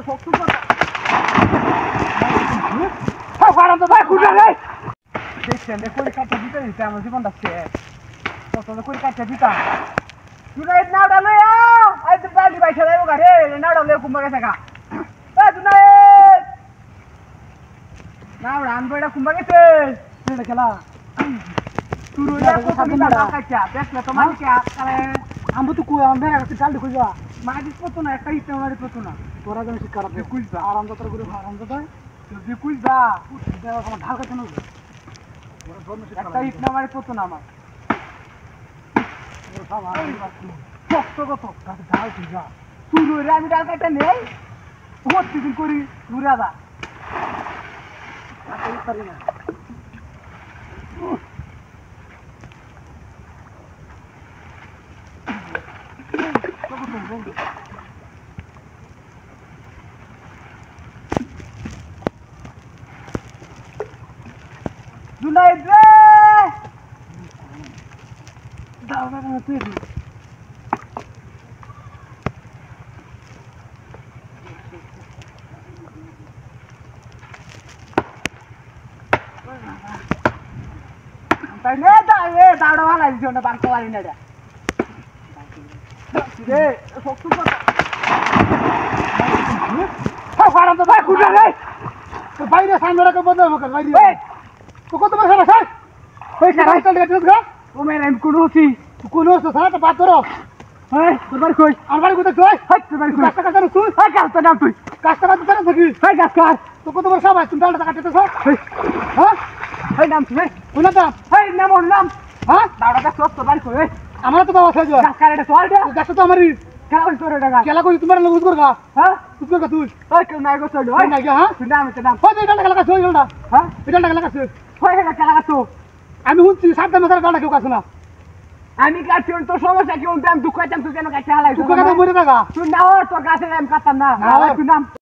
শক্ত কথা হ্যাঁ ফারাম তো ভাই কুড়া রে দেখছেন রে কই কাটা দিতে দিতে আমার জীবনটা শেষ কত কই কাটা দিতা Tonight নাওডা লইয়া আই তো বাড়ি বাইসা যাইবো গারে নাওডা লইয়া কুম্বা গেছে গা এ tonight নাওডা আনবড়া কুম্বা গেছে এটা খেলা তুই রইয়া কত মিনিট কাটা দেখলে তো মালিক আরে আমবো তো কই আমবে না চালু কই যা মাগিস পতো না একটা ইতে মারি পতো না তোরা জানিস খারাপ কুইজ দা আরাম দাতার করে আরাম দাতা তুই কুইজ দা দেওয়া আমার ঢাল কাছে না ওরা জন্ম একটা ইতে না মারি পতো না আমার শক্ত কত ঢাল তুই যা তুই রইরা আমি ডাল কাটা নেই প্রতিদিন করি ঘুরে যা পারি না Junaid re daw na tuh sampai neda daw halal jona bangko wali neda re soktu kota ha faram to bhai kuda re to বাইরে সামনে কে বদল হবে বাইরে তো কত বড় সারা স্যার ওই সারা চল গেছিস গা ও মেরে আমি কোন হচ্ছি তুই কোন হচ্ছিস সারা তো বাদ ধরো হ্যাঁ তোর বাড়ি কই আমার বাড়ি কোথায় তুই হাট তোর বাড়ি কই কাজ কাজ তুই হ্যাঁ কাজ তো নাম তুই কাজ কাজ তুই নাকি হ্যাঁ কাজ কাজ তো কত বড় সবাই তুমি ডালটা কাটতে তো হ্যাঁ হ্যাঁ নাম তুই ওই নাম হ্যাঁ নাম ওর নাম হ্যাঁ দাঁড়াটা সব তোর বাড়ি কই আমার তো বাবা সাজো কাজ কাজ এটা চল দে কাজ তো আমারই খেলা কই তোর টাকা খেলা কই তোমার লোক উৎকর গা হ্যাঁ উৎকর গা তুই ওই কেউ নাই গো চল ওই না গা হ্যাঁ তুই নাম তো নাম ওই ডালটা খেলা কাজ হইল না হ্যাঁ ডালটা খেলা কাজ ওই খেলা কাজ তো আমি শুনছি সাবধান মাথার ডালটা কেউ কাজ না আমি কাটছি তোর সমস্যা কি আমি দুঃখ পাইতাম তুই কেন কাটতে হালাই তুই কেন মরে থাকা তুই না তোর কাছে আমি কাটতাম না তুই নাম